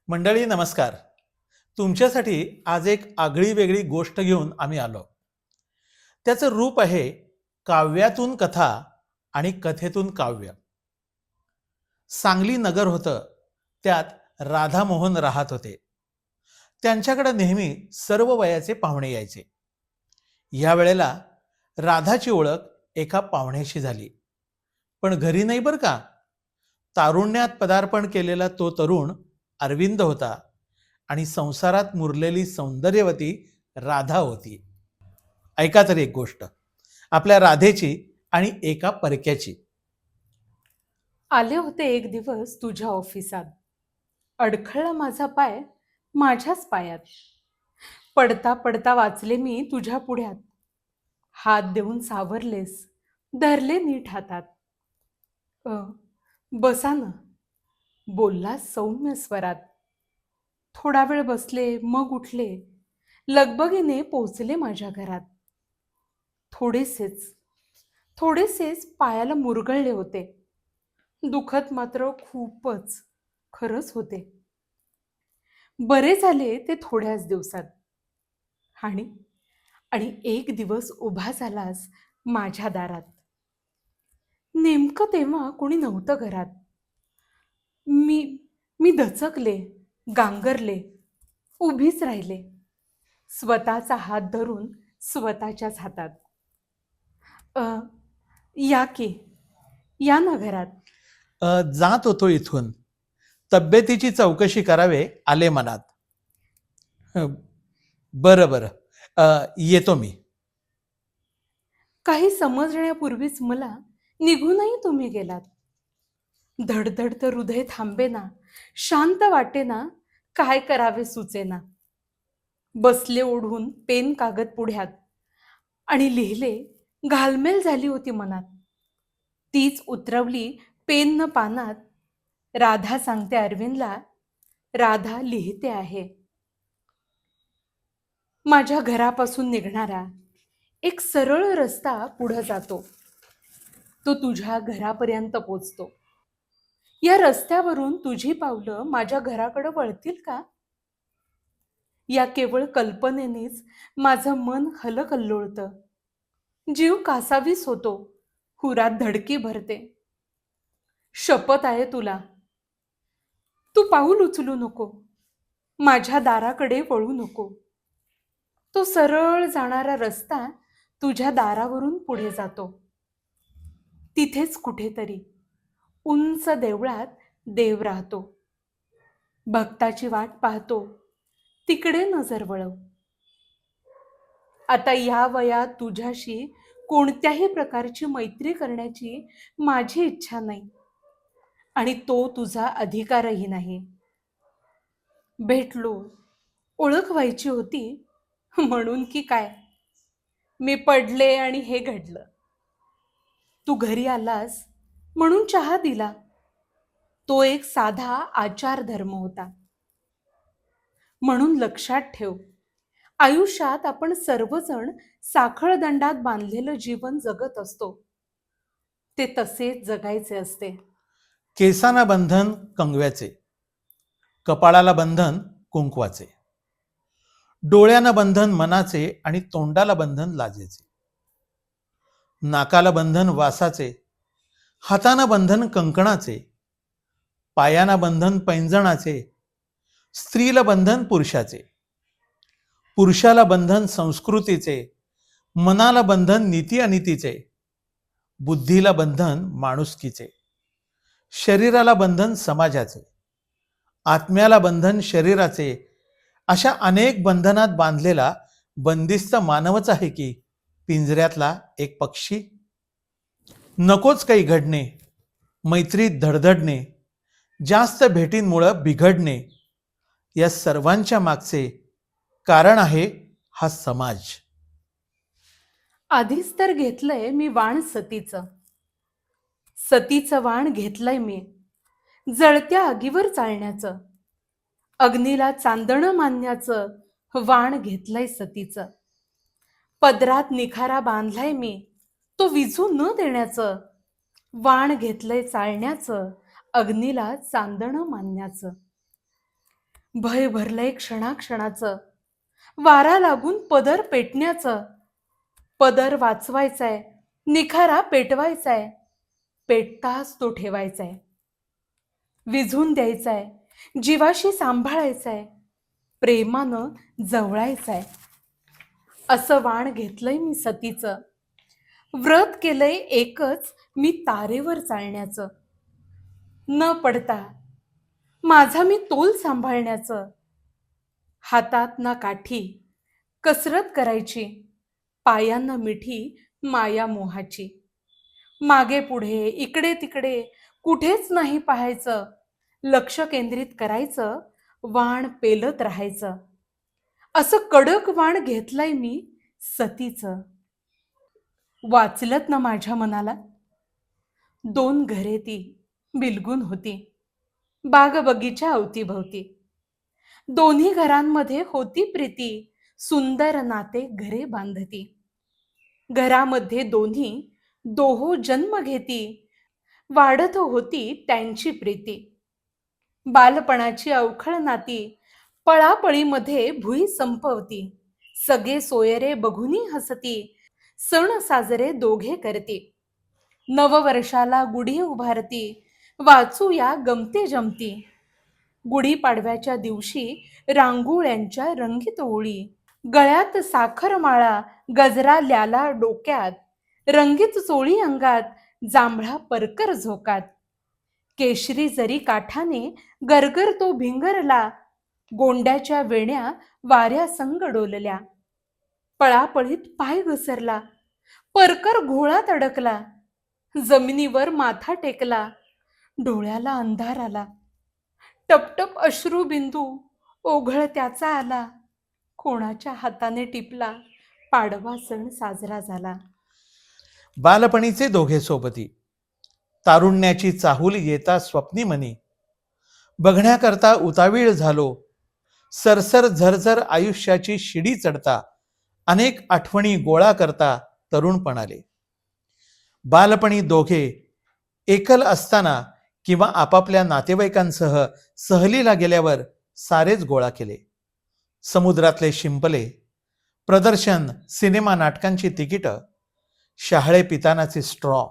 मंडळी नमस्कार. तुमच्यासाठी आज एक आगळी वेगळी गोष्ट घेऊन आम्ही आलो. त्याचं रूप आहे काव्यातून कथा आणि कथेतून काव्य. सांगली नगर होतं. त्यात राधामोहन राहत होते. त्यांच्याकडे नेहमी सर्व वयाचे पाहुणे यायचे. या वेळेला राधाची ओळख एका पाहुण्याशी झाली. पण घरी नाही बरं का. तारुण्यात पदार्पण केलेला तो तरुण अरविंद होता आणि संसारात मुरलेली सौंदर्यवती राधा होती. ऐका तर एक गोष्ट आपल्या राधेची आणि एका परक्याची. आले होते एक दिवस तुझ्या ऑफिसात. अडखळला माझा पाय माझ्याच पायात. पडता पडता वाचले मी तुझ्या पुढ्यात. हात देऊन सावरलेस, धरले नीट हातात. अ बसा ना, बोललास सौम्य स्वरात. थोडा वेळ बसले, मग उठले. लगबगीने पोचले माझ्या घरात. थोडेसेच थोडेसेच पायाला मुरगळले होते. दुखत मात्र खूपच, खरंच होते. बरे झाले ते थोड्याच दिवसात. आणि आणि एक दिवस उभा झालास माझ्या दारात. नेमकं तेव्हा कोणी नव्हतं घरात. मी मी दचकले, गांगरले, उभीच राहिले, स्वतःचा हात धरून स्वतःच्याच हातात. अ या की, या ना घरात. जात होतो इथून. तब्येतीची चौकशी करावे आले मनात. बरं बरं. येतो मी. काही समजण्यापूर्वीच मला निघूनही तुम्ही गेलात. धडधडतं हृदय थांबेना, शांत वाटेना, काय करावे सुचेना. बसले ओढून पेन कागद पुढ्यात आणि लिहिले. घालमेल झाली होती मनात. तीच उतरवली पेन न पानात. राधा सांगते अरविंदला, राधा लिहिते आहे. माझ्या घरापासून निघणारा एक सरळ रस्ता पुढं जातो. तो तुझ्या घरापर्यंत पोचतो. या रस्त्यावरून तुझी पावलं माझ्या घराकडे वळतील का? या केवळ कल्पनेनेच माझं मन हलकल्लोळतं. जीव कासावीस होतो, हुरात धडकी भरते. शपथ आहे तुला, तू पाऊल उचलू नको, माझ्या दाराकडे वळू नको. तो सरळ जाणारा रस्ता तुझ्या दारावरून पुढे जातो. तिथेच कुठेतरी उंच देवळात देव राहतो. भक्ताची वाट पाहतो, तिकडे नजर वळव. आता या वयात तुझ्याशी कोणत्याही प्रकारची मैत्री करण्याची माझी इच्छा नाही आणि तो तुझा अधिकारही नाही. भेटलो, ओळख व्हायची होती म्हणून की काय. मी पडले आणि हे घडलं. तू घरी आलास म्हणून चहा दिला. तो एक साधा आचार धर्म होता. म्हणून लक्षात ठेव, आयुष्यात आपण सर्वजण साखळदंडात बांधलेलं जीवन जगत असतो. ते तसेच जगायचे असते. केसांना बंधन कंगव्याचे, कपाळाला बंधन कुंकवाचे, डोळ्यांना बंधन मनाचे आणि तोंडाला बंधन लाजेचे, नाकाला बंधन वासाचे, हाताना बंधन कंकणाचे, पायांना बंधन पैंजणाचे, स्त्रीला बंधन पुरुषाचे, पुरुषाला बंधन संस्कृतीचे, मनाला बंधन नीती अनितीचे, बुद्धीला बंधन माणुसकीचे, शरीराला बंधन समाजाचे, आत्म्याला बंधन शरीराचे. अशा अनेक बंधनात बांधलेला बंदिस्त मानवच आहे की पिंजऱ्यातला एक पक्षी. नकोच काही घडणे, मैत्रीत धडधडणे, जास्त भेटींमुळं बिघडणे, या सर्वांच्या मागचे कारण आहे हा समाज. आधीच तर घेतलंय मी वाण सतीचं. सतीचं वाण घेतलंय मी जळत्या आगीवर चालण्याचं. अग्नीला चांदणं मानण्याचं वाण घेतलंय सतीचं. पदरात निखारा बांधलाय मी तो विझू न देण्याचं. वाण घेतलंय चालण्याचं, अग्नीला चांदणं मानण्याचं. भय भरलंय क्षणाक्षणाचं, वारा लागून पदर पेटण्याचं. पदर वाचवायचाय, निखारा पेटवायचाय, पेटताच तो ठेवायचाय. विझून द्यायचाय, जीवाशी सांभाळायचाय, प्रेमानं जवळायचाय. असं वाण घेतलंय मी सतीचं, व्रत केलंय एकच मी तारेवर चालण्याचं. न पडता माझा मी तोल सांभाळण्याचं. हातात ना काठी, कसरत करायची, पायांना मिठी माया मोहाची. मागे पुढे इकडे तिकडे कुठेच नाही पाहायचं, लक्ष केंद्रित करायचं, वाण पेलत राहायचं. असं कडक वाण घेतलंय मी सतीचं. वाचलत ना माझ्या मनाला? 2 घरे ती बिलगून होती, बाग बगीच्या अवतीभवती. दोन्ही घरांमध्ये होती प्रीती, सुंदर नाते घरे बांधती. घरामध्ये दोन्ही दोहो जन्म घेती, वाढत होती त्यांची प्रीती. बालपणाची अवखळ नाती पळापळीमध्ये भुई संपवती. सगळे सोयरे बघुनी हसती, सण साजरे दोघे करती. नववर्षाला गुढी उभारती, वाचूया गमते जमती. गुढीपाडव्याच्या दिवशी रांगोळ्यांच्या रंगीत ओळी, गळ्यात साखरमाळा, गजरा ल्याला डोक्यात, रंगीत चोळी अंगात, जांभळा परकर झोकात. केशरी जरी काठाने गरगर तो भिंगरला, गोंड्याच्या वेण्या वाऱ्या संग डोलल्या. पळापळीत पाय घसरला, परकर घोळात अडकला. जमिनीवर माथा टेकला, डोळ्याला अंधार आला. टपटप अश्रू बिंदू ओघळ त्याचा आला. कोणाच्या हाताने टिपला, पाडवा सण साजरा झाला. बालपणीचे दोघे सोबती, तारुण्याची चाहूल येता स्वप्नी मनी. बघण्याकरता उतावीळ झालो, सरसर झरझर आयुष्याची शिडी चढता. अनेक आठवणी गोळा करता तरुणपणाले. बालपणी दोघे एकल असताना किंवा आपापल्या नातेवाईकांसह सहलीला गेल्यावर सारेच गोळा केले. समुद्रातले शिंपले, प्रदर्शन, सिनेमा नाटकांची तिकीटं, शहाळे पितानाचे स्ट्रॉ,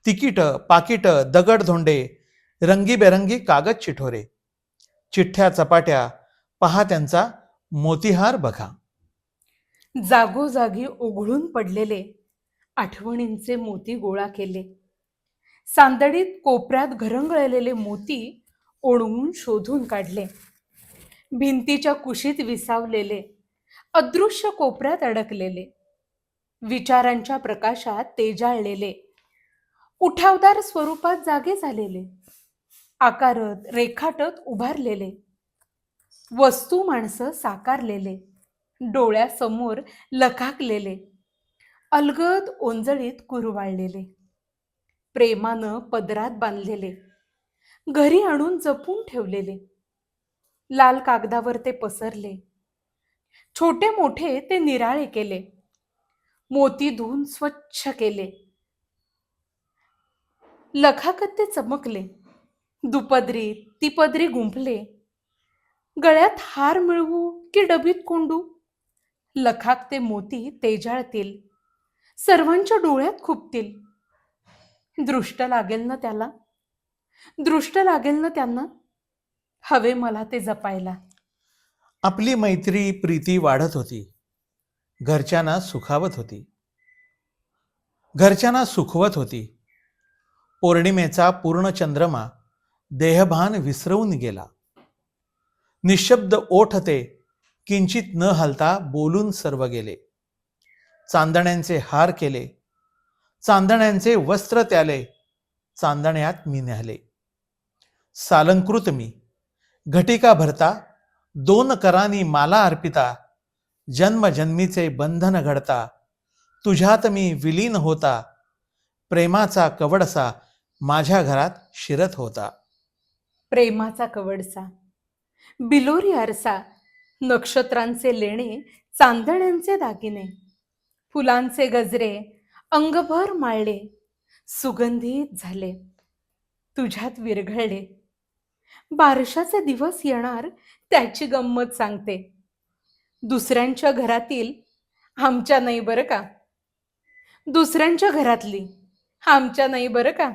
तिकीटं, पाकिटं, दगडधोंडे, रंगीबेरंगी कागद चिठोरे, चिठ्ठ्या चपाट्या, पहा त्यांचा मोतीहार बघा. जागोजागी ओघळून पडलेले आठवणींचे मोती गोळा केले. सांदडीत कोपऱ्यात घरंगळलेले मोती ओढवून शोधून काढले. भिंतीच्या कुशीत विसावलेले, अदृश्य कोपऱ्यात अडकलेले, विचारांच्या प्रकाशात तेजाळलेले, उठावदार स्वरूपात जागे झालेले, आकारत रेखाटत उभारलेले, वस्तू माणसं साकारलेले, डोळ्यासमोर लखाकलेले, अलगद ओंजळीत कुरवाळलेले, प्रेमानं पदरात बांधलेले, घरी आणून जपून ठेवलेले. लाल कागदावर ते पसरले, छोटे मोठे ते निराळे केले, मोती धुवून स्वच्छ केले. लखाकत ते चमकले, दुपदरी तिपदरी गुंफले. गळ्यात हार मिळवू की डबीत कोंडू, लखाकते मोती तेजाळतील, सर्वांच्या डोळ्यात खुपतील. दृष्ट लागेल ना त्याला, दृष्ट लागेल ना त्यांना, हवे मला ते जपायला. आपली मैत्री प्रीती वाढत होती, घरच्यांना सुखावत होती, घरच्यांना सुखवत होती. पौर्णिमेचा पूर्ण चंद्रमा देहभान विसरवून गेला. निशब्द ओठ ते किंचित न हलता बोलून सर्व गेले. चांदण्यांचे हार केले, चांदण्यांचे वस्त्र त्याले, चांदण्यात मी न्याले. सालंकृत मी, घटिका भरता, 2 करांनी माला अर्पिता. जन्मजन्मीचे बंधन घडता, तुझ्यात मी विलीन होता. प्रेमाचा कवडसा माझ्या घरात शिरत होता. प्रेमाचा कवडसा, बिलोरी आरसा, नक्षत्रांचे लेणे, चांदण्यांचे दागिने, फुलांचे गजरे अंगभर माळले, सुगंधित झाले, तुझ्यात विरघळले. बारशाचे दिवस येणार त्याची गंमत सांगते. दुसऱ्यांच्या घरातील आमच्या नाही बरं का. दुसऱ्यांच्या घरातली आमच्या नाही बरं का.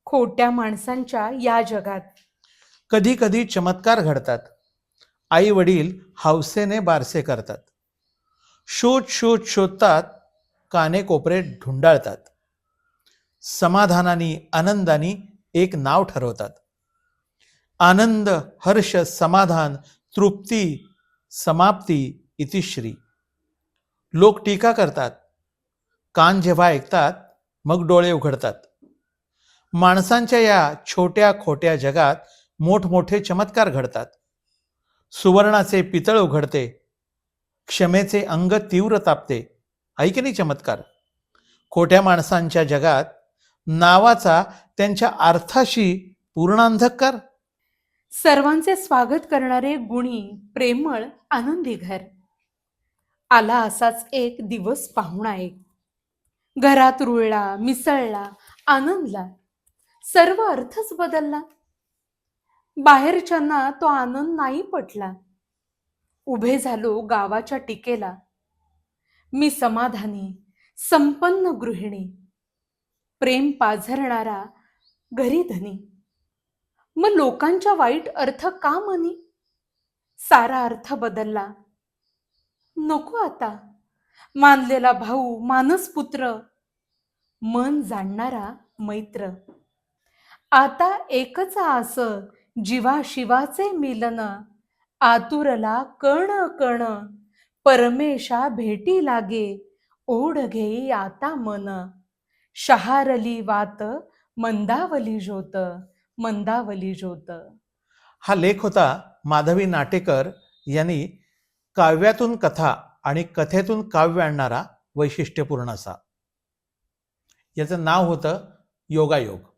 खोट्या माणसांच्या या जगात. कधी कधी चमत्कार घडतात. आई वडील हौसेने बारसे करतात. शोध शोध शोधतात, काने कोपरे ढुंडाळतात. समाधानाने आनंदाने एक नाव ठरवतात. आनंद, हर्ष, समाधान, तृप्ती, समाप्ती, इतिश्री. लोक टीका करतात. कान जेव्हा ऐकतात मग डोळे उघडतात. माणसांच्या या छोट्या खोट्या जगात मोठमोठे चमत्कार घडतात. सुवर्णाचे पितळ उघडते, क्षमेचे अंग तीव्र तापते. ऐक नाही चमत्कार. खोट्या माणसांच्या जगात नावाचा त्यांच्या अर्थाशी पूर्ण अंधकार. सर्वांचे स्वागत करणारे गुणी, प्रेमळ, आनंदी घर. आला असाच एक दिवस पाहुणा एक. घरात रुळला, मिसळला, आनंदला. सर्व अर्थच बदलला. बाहेरच्यांना तो आनंद नाही पटला. उभे झालो गावाच्या टीकेला. मी समाधानी, संपन्न गृहिणी. प्रेम पाझरणारा घरी धनी. मग लोकांच्या वाईट अर्थ का म्हणी? सारा अर्थ बदलला. नको आता मानलेला भाऊ, मानसपुत्र, मन जाणणारा मैत्र. आता एकच आस, जीवा शिवाचे मिलन. आतुरला कण कण, परमेशा भेटी लागे. ओढ घेई आता मन. शहारली वात, मंदावली ज्योत, मंदावली ज्योत. हा लेख होता माधवी नाटेकर यांनी काव्यातून कथा आणि कथेतून काव्य आणणारा वैशिष्ट्यपूर्ण असा. याचं नाव होतं योगायोग.